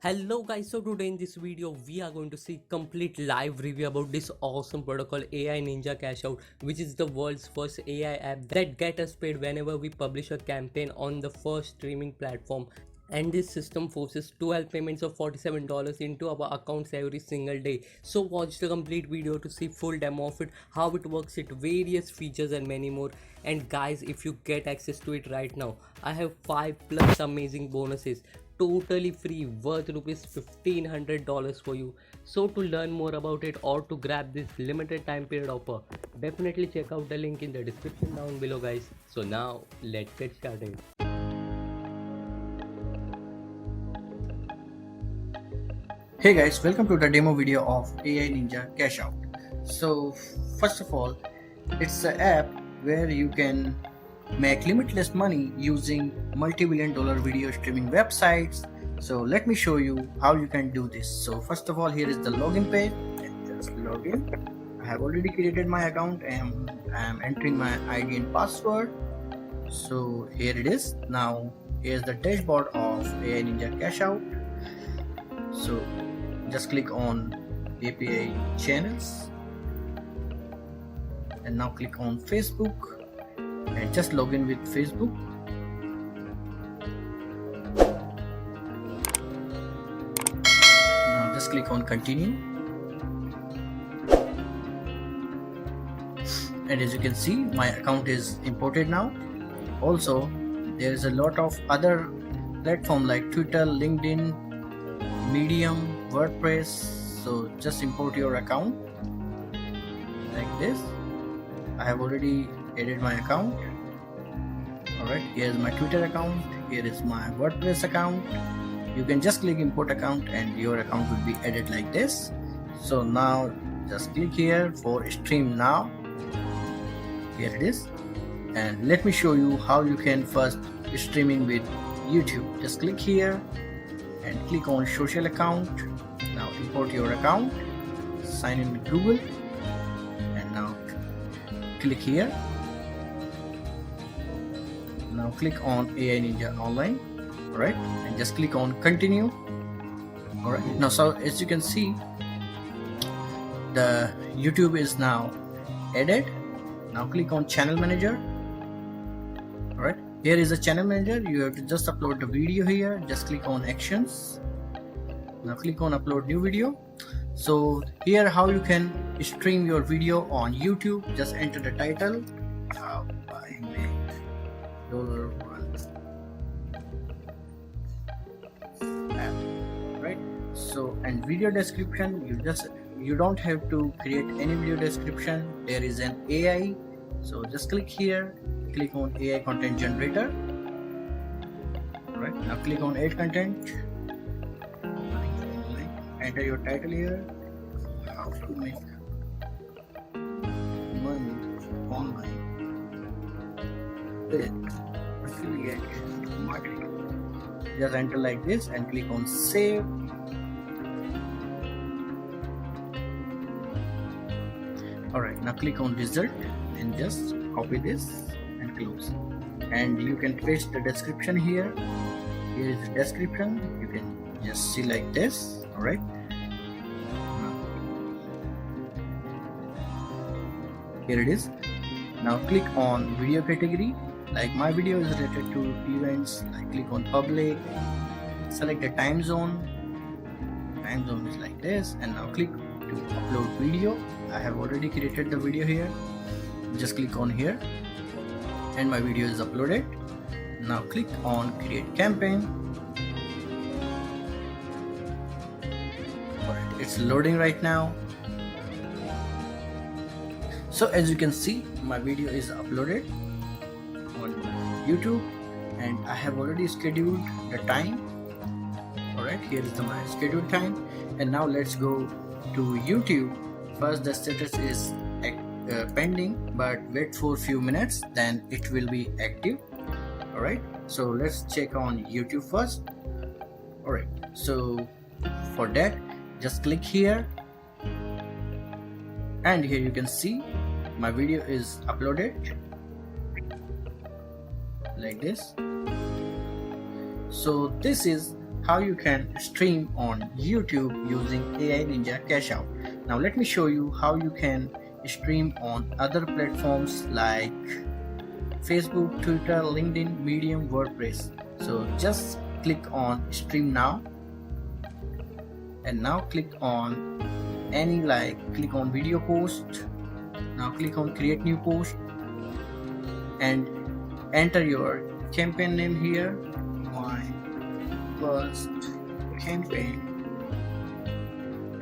Hello guys, so today in this video we are going to see complete live review about this awesome protocol AI Ninja Cashout, which is the world's first AI app that get us paid whenever we publish a campaign on the first streaming platform. And this system forces 12 payments of $47 into our accounts every single day. So watch the complete video to see full demo of it, how it works, its various features and many more. And guys, if you get access to it right now, I have 5 plus amazing bonuses totally free worth rupees $1500 for you. So to learn more about it or to grab this limited time period offer, definitely check out the link in the description down below guys. So now let's get started. Hey guys, welcome to the demo video of AI Ninja Cashout. So first of all, it's an app where you can make limitless money using multi-billion-dollar video streaming websites. So let me show you how you can do this. So first of all, here is the login page. Just log in. I have already created my account and I'm entering my ID and password. So here it is. Now here's the dashboard of AI Ninja Cashout. So just click on API channels and now click on Facebook and just log in with Facebook. Now just click on continue, and as you can see, my account is imported now. Also, there is a lot of other platforms like Twitter, LinkedIn, Medium, WordPress. So just import your account like this. I have already added my account. Alright, here's my Twitter account, here is my WordPress account. You can just click import account and your account will be added like this. So now just click here for stream now. Here it is, and let me show you how you can first streaming with YouTube. Just click here and click on social account. Now import your account, sign in with Google, and now click here. Now click on AI Ninja Online, alright, and just click on continue. Alright, now so as you can see, the YouTube is now added. Now click on channel manager. Alright, here is the channel manager. You have to just upload the video here. Just click on actions. Now click on upload new video. So here how you can stream your video on YouTube. Just enter the title. Right. So and video description, you don't have to create any video description. There is an AI. So just click here. Click on AI content generator. Right. Now click on add content. Enter your title here. How to make money online with affiliate marketing. Just enter like this and click on save. Alright, now click on result and just copy this and close. And you can paste the description here. Here is the description. You can just see like this. Alright. Here it is. Now click on video category. Like my video is related to events. Like click on public. Select the time zone. Time zone is like this. And now click to upload video. I have already created the video here. Just click on here. And my video is uploaded. Now click on create campaign. Alright, it's loading right now. So as you can see, my video is uploaded on YouTube and I have already scheduled the time. Alright, here is my scheduled time, and now let's go to YouTube. First the status is pending, but wait for a few minutes, then it will be active. Alright, so let's check on YouTube first. Alright, so for that just click here, and here you can see my video is uploaded like this. So this is how you can stream on YouTube using AI Ninja Cashout. Now let me show you how you can stream on other platforms like Facebook, Twitter, LinkedIn, Medium, WordPress. So just click on stream now, and now click on any, like click on video post. Now click on create new post and enter your campaign name here. My first campaign.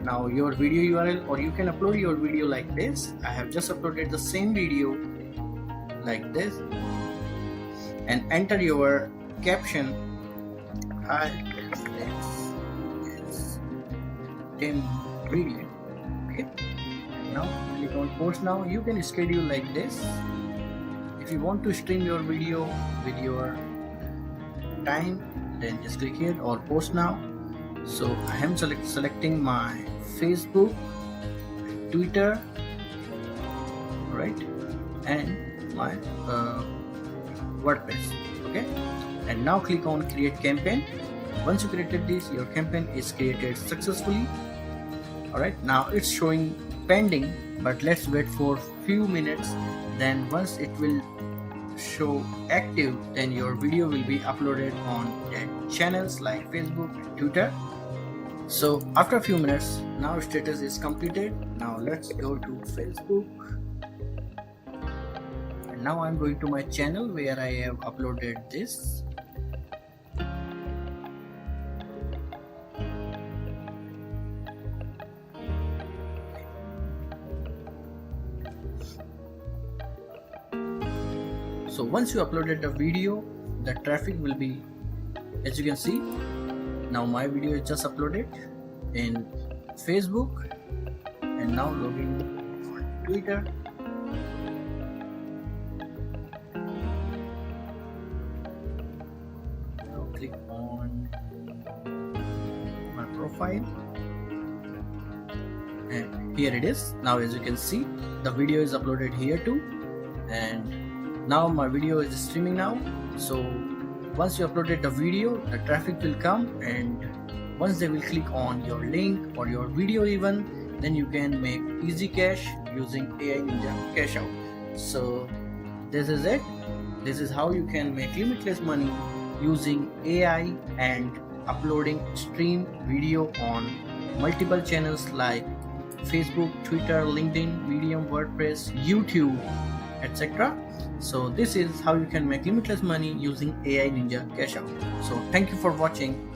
Now your video URL, or you can upload your video like this. I have just uploaded the same video like this, and enter your caption. This Tim video. Okay. Now click on post now. You can schedule like this. If you want to stream your video with your time, then just click here or post now. So I am selecting my Facebook, Twitter, right, and my WordPress. Okay, and now click on create campaign. Once you created this, your campaign is created successfully. Alright, now it's showing pending, but let's wait for few minutes. Then once it will show active, then your video will be uploaded on that channels like Facebook, Twitter. So after a few minutes, now status is completed. Now let's go to Facebook, and now I'm going to my channel where I have uploaded this. So once you uploaded the video, the traffic will be, as you can see, now my video is just uploaded in Facebook, and now logging on Twitter. Now click on my profile, and here it is. Now as you can see, the video is uploaded here too, and now my video is streaming now. So once you uploaded the video, the traffic will come, and once they will click on your link or your video even, then you can make easy cash using AI Ninja Cashout. So this is it. This is how you can make limitless money using AI and uploading stream video on multiple channels like Facebook, Twitter, LinkedIn, Medium, WordPress, YouTube, etc. So this is how you can make limitless money using AI Ninja Cashout. So thank you for watching.